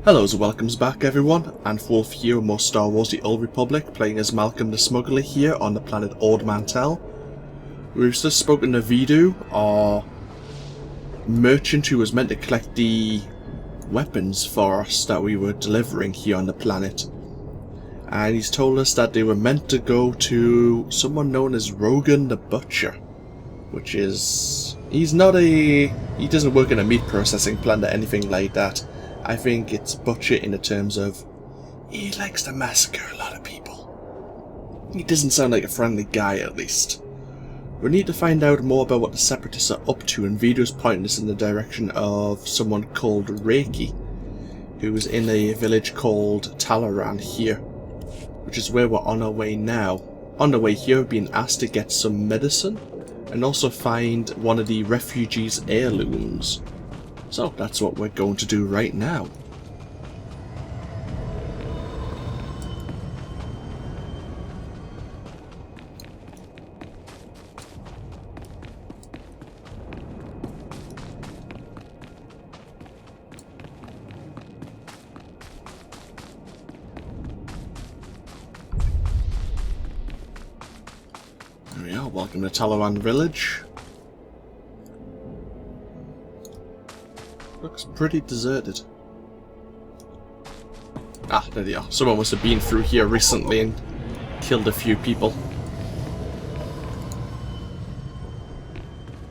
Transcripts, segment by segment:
Hello and welcomes back everyone, AnthWolf here with more Star Wars The Old Republic, playing as Malcolm the Smuggler here on the planet Ord Mantell. We've just spoken to Vidu, our merchant who was meant to collect the weapons for us that we were delivering here on the planet. And he's told us that they were meant to go to someone known as Rogan the Butcher. Which is... he doesn't work in a meat processing plant or anything like that. I think it's butcher in the terms of he likes to massacre a lot of people. He doesn't sound like a friendly guy, at least. We need to find out more about what the Separatists are up to, and Vidu's pointing us in the direction of someone called Reki, who is in a village called Talloran here, which is where we're on our way now. On the way here, we've been asked to get some medicine, and also find one of the refugees' heirlooms. So that's what we're going to do right now. There we are, welcome to Talloran village. Looks pretty deserted. Ah, there they are. Someone must have been through here recently and killed a few people.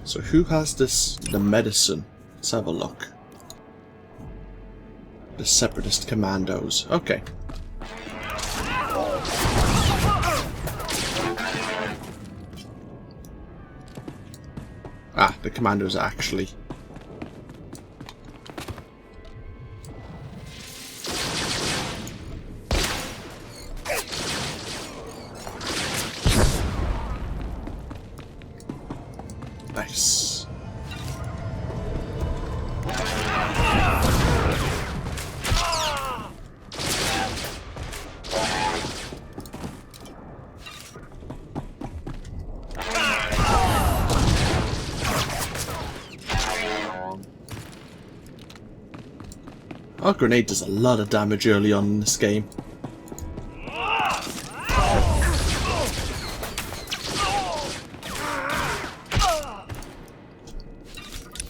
So who has the medicine? Let's have a look. The Separatist Commandos. Okay. Ah, the Commandos are actually... nice. Our grenade does a lot of damage early on in this game.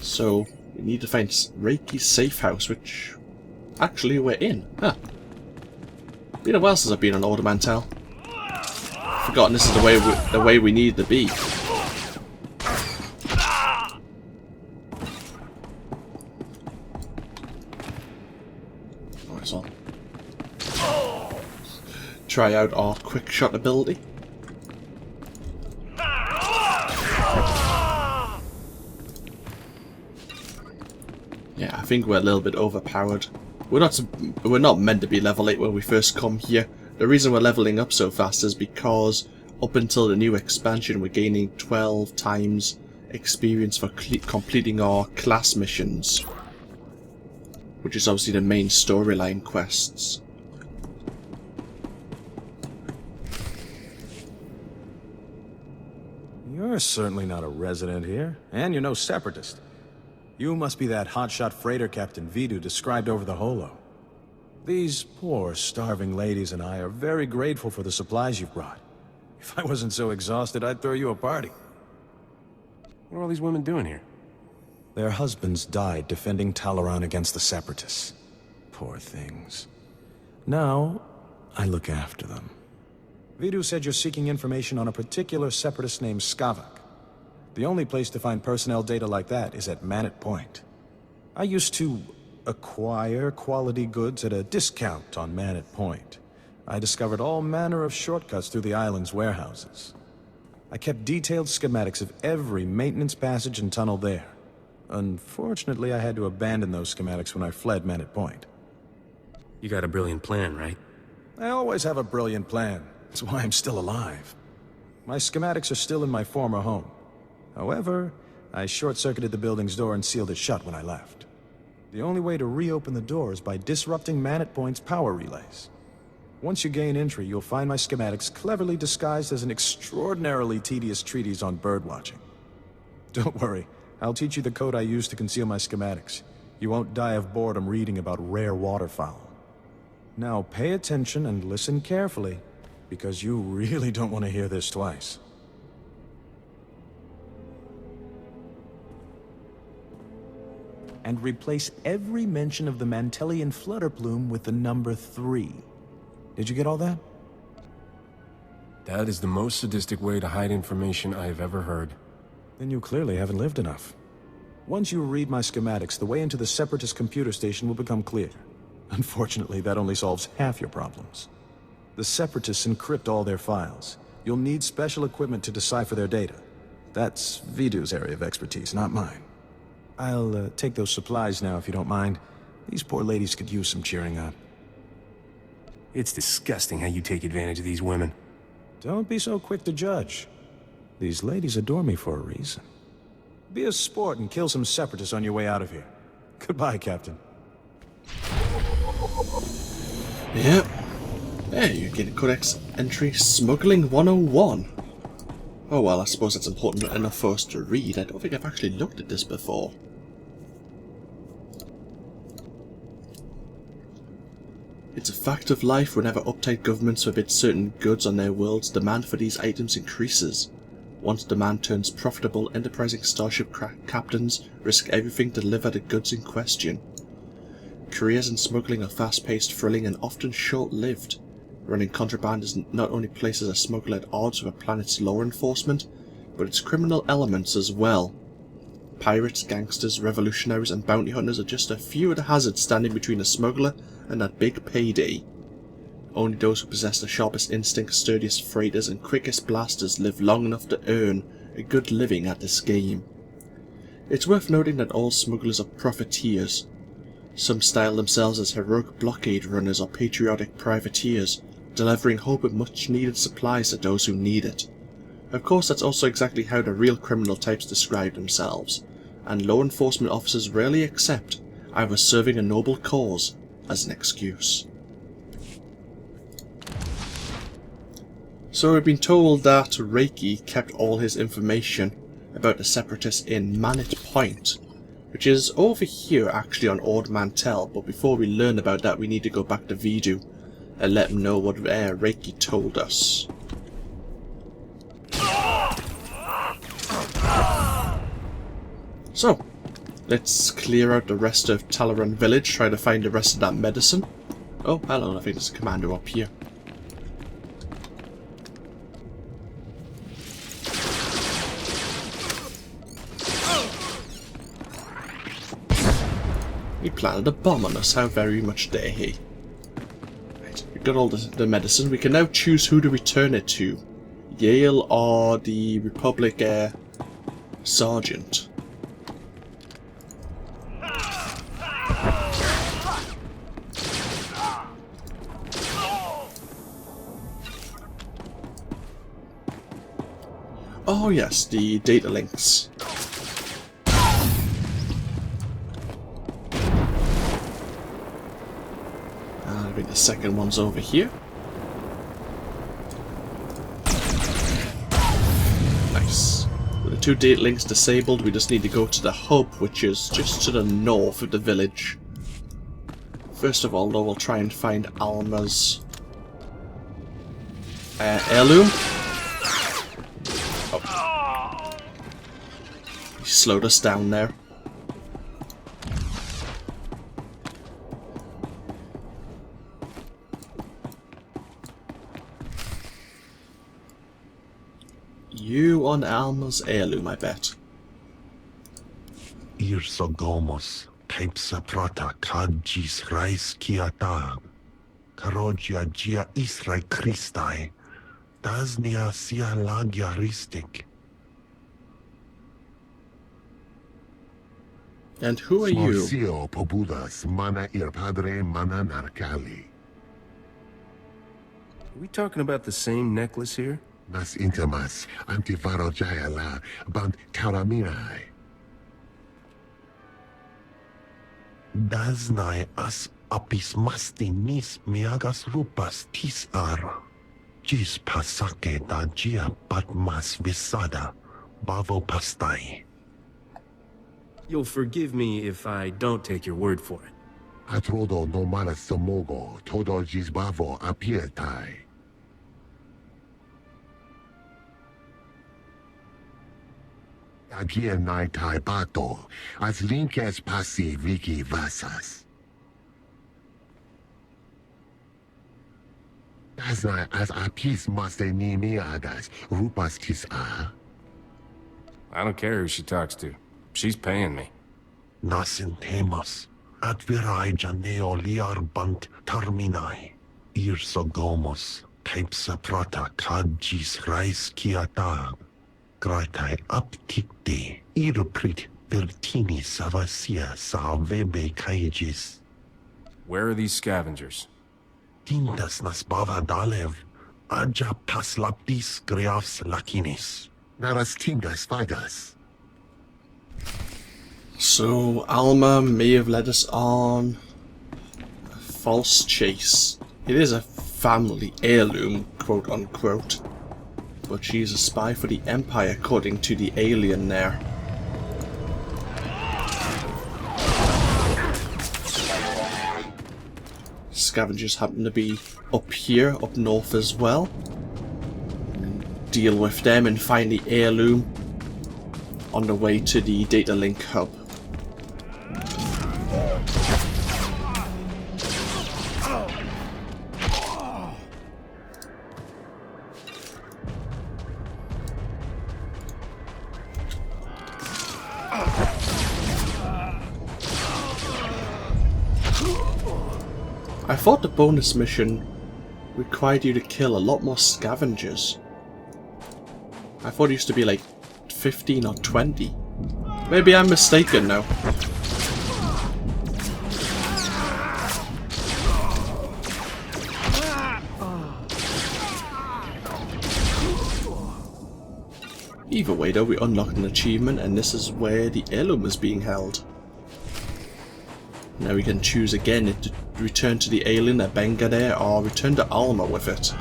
So, we need to find Reki's safe house, which actually we're in. Huh. Been a while since I've been on Ord Mantell. Forgotten this is the way we need to be. Might as well try out our quick shot ability. Yeah, I think we're a little bit overpowered. We're not meant to be level 8 when we first come here. The reason we're leveling up so fast is because up until the new expansion we're gaining 12 times experience for completing our class missions. Which is obviously the main storyline quests. You're certainly not a resident here, and you're no separatist. You must be that hotshot freighter Captain Vidu described over the holo. These poor, starving ladies and I are very grateful for the supplies you've brought. If I wasn't so exhausted, I'd throw you a party. What are all these women doing here? Their husbands died defending Talloran against the Separatists. Poor things. Now, I look after them. Vidu said you're seeking information on a particular Separatist named Skavak. The only place to find personnel data like that is at Manet Point. I used to acquire quality goods at a discount on Manet Point. I discovered all manner of shortcuts through the island's warehouses. I kept detailed schematics of every maintenance passage and tunnel there. Unfortunately, I had to abandon those schematics when I fled Manet Point. You got a brilliant plan, right? I always have a brilliant plan. That's why I'm still alive. My schematics are still in my former home. However, I short-circuited the building's door and sealed it shut when I left. The only way to reopen the door is by disrupting Manet Point's power relays. Once you gain entry, you'll find my schematics cleverly disguised as an extraordinarily tedious treatise on birdwatching. Don't worry, I'll teach you the code I use to conceal my schematics. You won't die of boredom reading about rare waterfowl. Now pay attention and listen carefully, because you really don't want to hear this twice. And replace every mention of the Mantellian flutter plume with the number 3. Did you get all that? That is the most sadistic way to hide information I have ever heard. Then you clearly haven't lived enough. Once you read my schematics, the way into the Separatist computer station will become clear. Unfortunately, that only solves half your problems. The Separatists encrypt all their files. You'll need special equipment to decipher their data. That's Vidu's area of expertise, not mine. I'll take those supplies now, if you don't mind. These poor ladies could use some cheering up. It's disgusting how you take advantage of these women. Don't be so quick to judge. These ladies adore me for a reason. Be a sport and kill some Separatists on your way out of here. Goodbye, Captain. Yep. There, you get a Codex entry Smuggling 101. Oh well, I suppose it's important enough for us to read. I don't think I've actually looked at this before. It's a fact of life whenever uptight governments forbid certain goods on their worlds, demand for these items increases. Once demand turns profitable, enterprising starship captains risk everything to deliver the goods in question. Careers in smuggling are fast-paced, thrilling, and often short-lived. Running contraband is not only places a smuggler at odds with a planet's law enforcement, but its criminal elements as well. Pirates, gangsters, revolutionaries, and bounty hunters are just a few of the hazards standing between a smuggler and that big payday. Only those who possess the sharpest instincts, sturdiest freighters, and quickest blasters live long enough to earn a good living at this game. It's worth noting that all smugglers are profiteers. Some style themselves as heroic blockade runners or patriotic privateers, delivering hope and much-needed supplies to those who need it. Of course, that's also exactly how the real criminal types describe themselves, and law enforcement officers rarely accept either serving a noble cause as an excuse. So we've been told that Reki kept all his information about the Separatists in Manet Point, which is over here actually on Ord Mantell, but before we learn about that we need to go back to Vidu and let him know what Reki told us. So, let's clear out the rest of Talloran village, try to find the rest of that medicine. Oh, hello, I think there's a commando up here. He planted a bomb on us, how very much dare he. Right, we've got all the medicine. We can now choose who to return it to. Yale or the Republic Sergeant. Oh yes, the data links. I think the second one's over here. Nice. With the two data links disabled, we just need to go to the hub, which is just to the north of the village. First of all, though, we'll try and find Alma's heirloom. Oh. He slowed us down there. You on Alma's heirloom, I bet. Irsogomos, Taipsa Prata, Kajis Rais Kiata, Karogia Gia Israi Christai, Dasnia Sia Lagia Ristik. And who are you? Sio Pobudas, Mana Ir Padre Mana Narkali. Are we talking about the same necklace here? Nas Intimas, Antivaro Jayala, Bant Karaminai. Daznai as apis mastinis miagas rupas tisar. Gis pasake da gia patmas visada, bavo pastai. You'll forgive me if I don't take your word for it. Atrodo no mala samogo, todo jizbavo apietai. Agia nai tai bato, as linkes passi viki vasas. As apis maste nimiadas, rupas tis a. I don't care who she talks to. She's paying me. Nasin temas, at virai janeo liar bant terminai. Irsogomos, type saprata kadjis rais kiatag. Gratai aptikte, irprit vertini savasia salvebe kaijis. Where are these scavengers? Tintas nas bava dalev, aja paslaptis greafs lakinis. Naras tingas fagas. So, Alma may have led us on a false chase. It is a family heirloom, quote unquote. But she's a spy for the Empire, according to the alien there. Scavengers happen to be up here, up north as well. Deal with them and find the heirloom on the way to the data link hub. I thought the bonus mission required you to kill a lot more scavengers. I thought it used to be like 15 or 20. Maybe I'm mistaken now. Either way though, we unlocked an achievement and this is where the heirloom is being held. Now we can choose again to return to the alien at Benga there or return to Alma with it.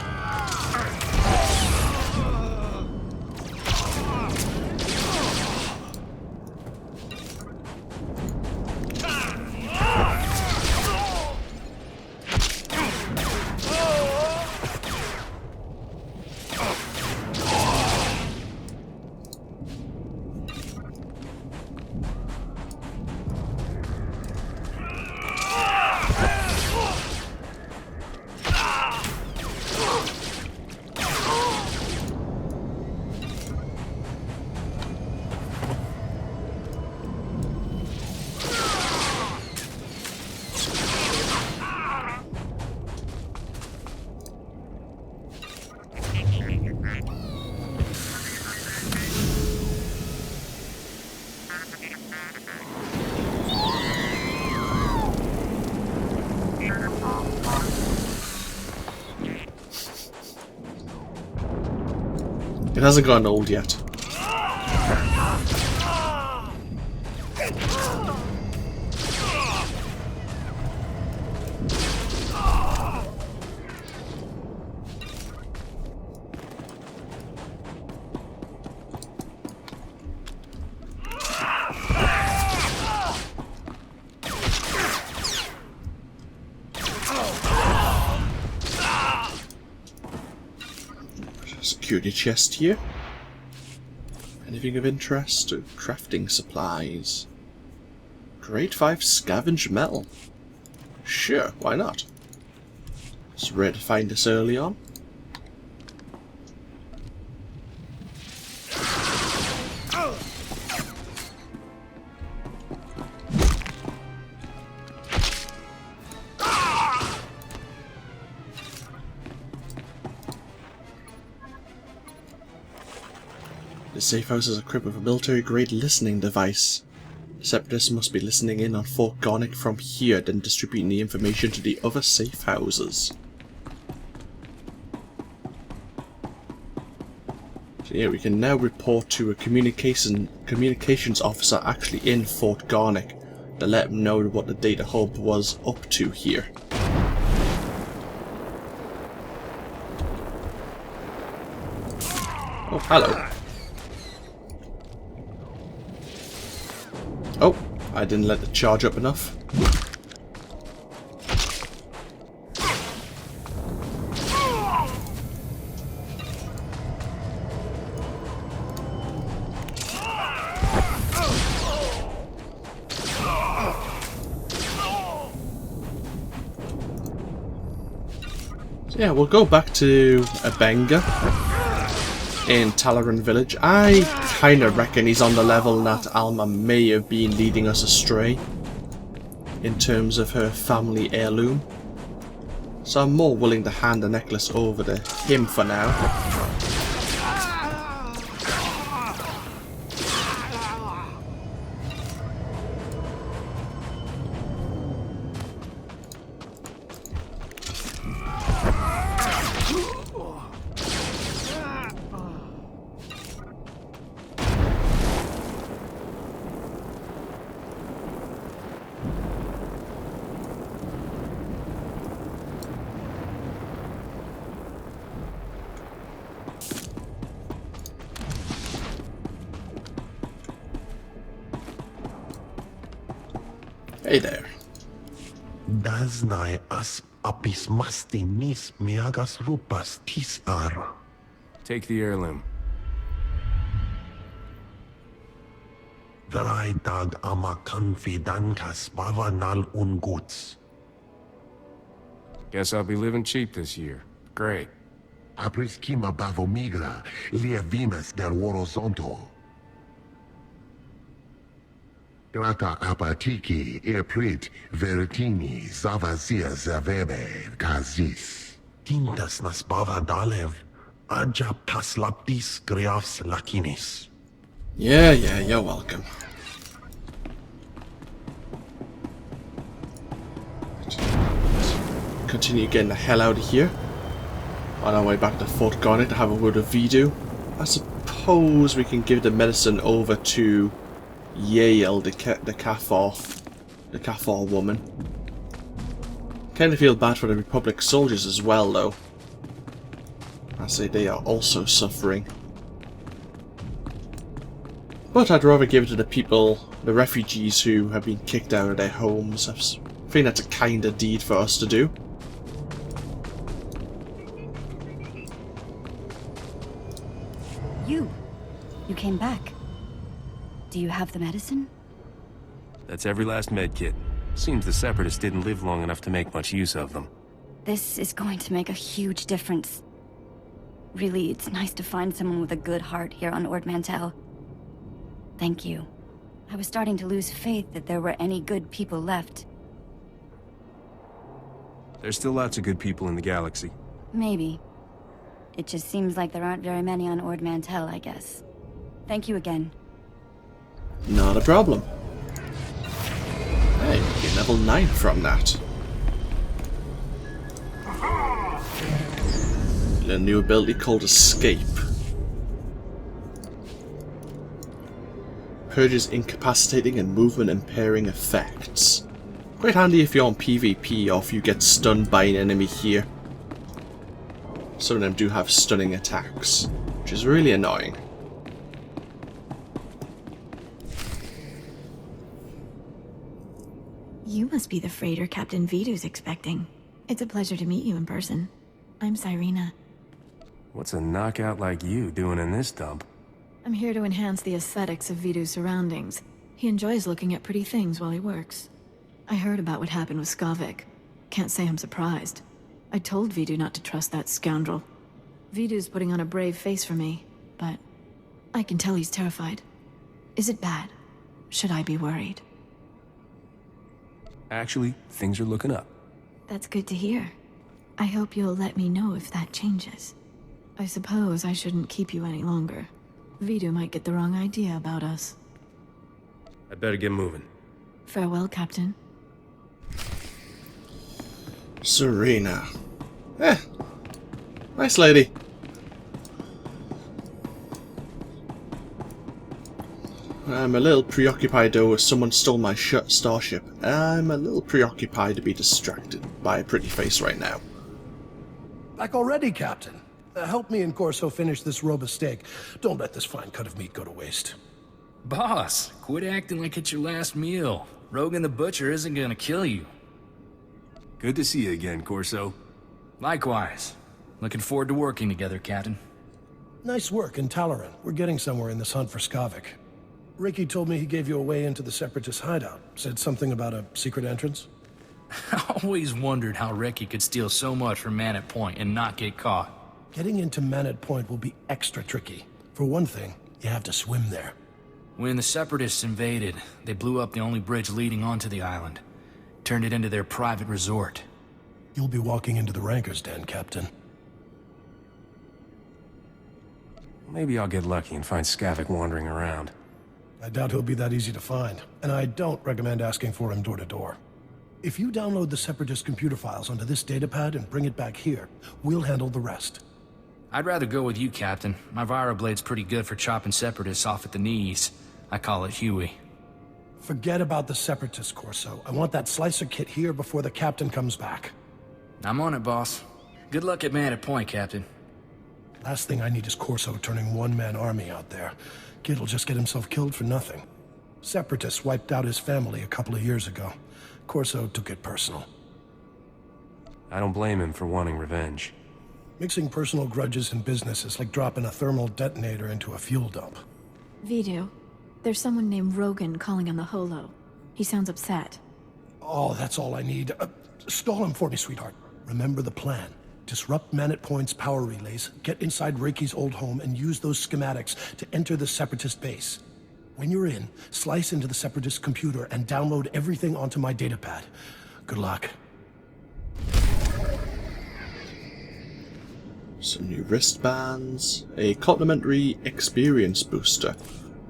It hasn't gotten old yet. Security chest here. Anything of interest? Crafting supplies. Grade 5 scavenge metal. Sure, why not? It's rare to find this early on. The safe house is equipped with a military-grade listening device. The Separatists must be listening in on Fort Garnick from here, then distributing the information to the other safe houses. So yeah, we can now report to a communications officer actually in Fort Garnick to let him know what the data hub was up to here. Oh, hello. Oh, I didn't let it charge up enough. So yeah, we'll go back to Abenga in Talloran village. I kinda reckon he's on the level that Alma may have been leading us astray in terms of her family heirloom. So I'm more willing to hand the necklace over to him for now. Hey there. Daznai as apis mastinis miagas rupas tisar. Take the heirloom. Vraitag ama confidankas bavanal unguts. Guess I'll be living cheap this year. Great. Apriskima bavomigra, lievimas del horizonto. Grata apatiki eprit veritini zavazia zavebe kazis. Tintas nas bavadalev, aja paslaptis griafs lakinis. Yeah, you're welcome. Continue getting the hell out of here. On our way back to Fort Garnet to have a word of Vidu. I suppose we can give the medicine over to Yale, the Cathar woman. Kinda feel bad for the Republic soldiers as well, though. I say they are also suffering. But I'd rather give it to the people, the refugees who have been kicked out of their homes. I think that's a kinder deed for us to do. You came back. Do you have the medicine? That's every last med kit. Seems the Separatists didn't live long enough to make much use of them. This is going to make a huge difference. Really, it's nice to find someone with a good heart here on Ord Mantell. Thank you. I was starting to lose faith that there were any good people left. There's still lots of good people in the galaxy. Maybe. It just seems like there aren't very many on Ord Mantell, I guess. Thank you again. Not a problem. Hey, you get level 9 from that. A new ability called Escape. Purges incapacitating and movement impairing effects. Quite handy if you're on PvP or if you get stunned by an enemy here. Some of them do have stunning attacks, which is really annoying. You must be the freighter Captain Vidu's expecting. It's a pleasure to meet you in person. I'm Cyrena. What's a knockout like you doing in this dump? I'm here to enhance the aesthetics of Vidu's surroundings. He enjoys looking at pretty things while he works. I heard about what happened with Skavik. Can't say I'm surprised. I told Vidu not to trust that scoundrel. Vidu's putting on a brave face for me, but I can tell he's terrified. Is it bad? Should I be worried? Actually, things are looking up. That's good to hear. I hope you'll let me know if that changes. I suppose I shouldn't keep you any longer. Vidu might get the wrong idea about us. I'd better get moving. Farewell, Captain. Serena. Nice lady. I'm a little preoccupied though as someone stole my starship. I'm a little preoccupied to be distracted by a pretty face right now. Back already, Captain. Help me and Corso finish this robe of steak. Don't let this fine cut of meat go to waste. Boss, quit acting like it's your last meal. Rogan the Butcher isn't gonna kill you. Good to see you again, Corso. Likewise. Looking forward to working together, Captain. Nice work in Talloran. We're getting somewhere in this hunt for Skavik. Reki told me he gave you a way into the Separatist hideout. Said something about a secret entrance. I always wondered how Reki could steal so much from Manet Point and not get caught. Getting into Manet Point will be extra tricky. For one thing, you have to swim there. When the Separatists invaded, they blew up the only bridge leading onto the island. Turned it into their private resort. You'll be walking into the Ranker's Den, Captain. Maybe I'll get lucky and find Skavik wandering around. I doubt he'll be that easy to find, and I don't recommend asking for him door to door. If you download the Separatist computer files onto this datapad and bring it back here, we'll handle the rest. I'd rather go with you, Captain. My Viroblade's pretty good for chopping Separatists off at the knees. I call it Huey. Forget about the Separatist, Corso. I want that slicer kit here before the Captain comes back. I'm on it, boss. Good luck at Manet Point, Captain. Last thing I need is Corso turning one-man army out there. Kid'll just get himself killed for nothing. Separatists wiped out his family a couple of years ago. Corso took it personal. I don't blame him for wanting revenge. Mixing personal grudges and business is like dropping a thermal detonator into a fuel dump. Vidu, there's someone named Rogan calling on the holo. He sounds upset. Oh, that's all I need. Stall him for me, sweetheart. Remember the plan. Disrupt Manet Point's power relays, get inside Reki's old home, and use those schematics to enter the Separatist base. When you're in, slice into the Separatist computer and download everything onto my datapad. Good luck. Some new wristbands, a complimentary experience booster.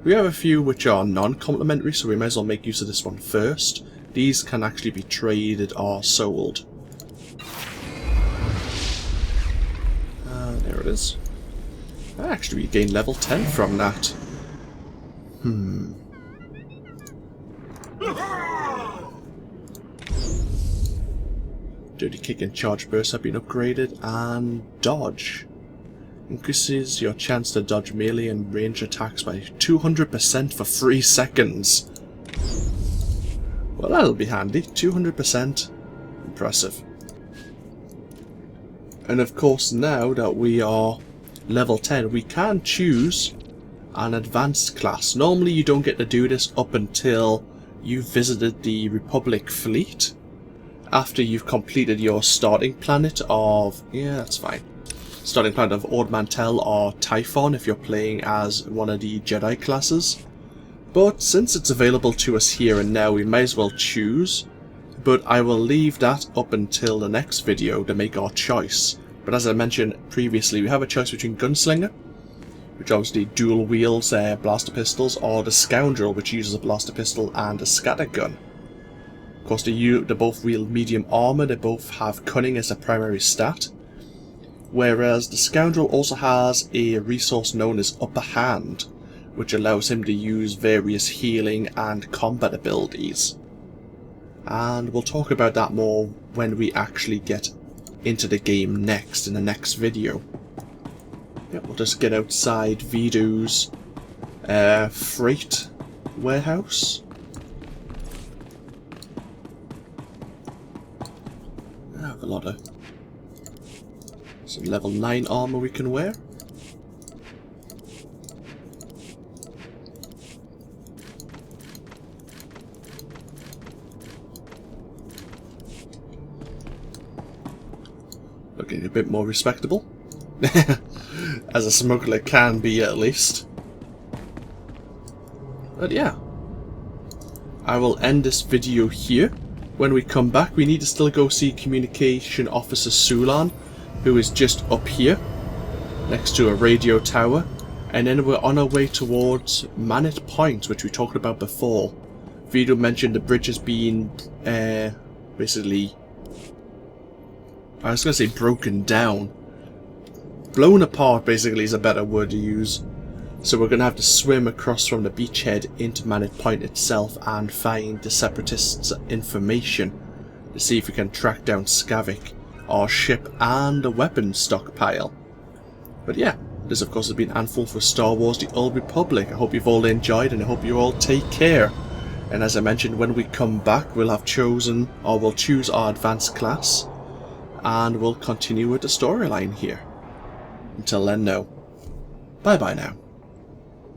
We have a few which are non-complimentary, so we may as well make use of this one first. These can actually be traded or sold. There it is. Actually, we gained level 10 from that. Dirty Kick and Charge Burst have been upgraded, and Dodge. Increases your chance to dodge melee and range attacks by 200% for 3 seconds. Well, that'll be handy. 200%. Impressive. And of course, now that we are level 10, we can choose an advanced class. Normally you don't get to do this up until you've visited the Republic fleet. After you've completed your starting planet of... yeah, that's fine. Starting planet of Ord Mantell or Typhon if you're playing as one of the Jedi classes. But since it's available to us here and now, we may as well choose. But I will leave that up until the next video to make our choice. But as I mentioned previously, we have a choice between Gunslinger, which obviously dual wields blaster pistols, or the Scoundrel, which uses a blaster pistol and a scattergun. Of course, they both wield medium armor, they both have cunning as a primary stat. Whereas the Scoundrel also has a resource known as Upper Hand, which allows him to use various healing and combat abilities. And we'll talk about that more when we actually get into the game next, in the next video. Yep, we'll just get outside Vidu's freight warehouse. I have a lot of some level 9 armor we can wear. Looking a bit more respectable. As a smuggler can be, at least. But yeah. I will end this video here. When we come back, we need to still go see Communication Officer Sulan, who is just up here, next to a radio tower. And then we're on our way towards Manet Point, which we talked about before. Vidu mentioned the bridge has been, basically... I was going to say broken down. Blown apart, basically, is a better word to use. So we're going to have to swim across from the beachhead into Manet Point itself and find the Separatists' information to see if we can track down Skavik, our ship, and a weapons stockpile. But yeah, This, of course, has been AnthWolf for Star Wars The Old Republic. I hope you've all enjoyed, and I hope you all take care. And as I mentioned, when we come back, we'll have chosen, or we'll choose our advanced class, and we'll continue with the storyline here. Until then, no. Bye-bye now.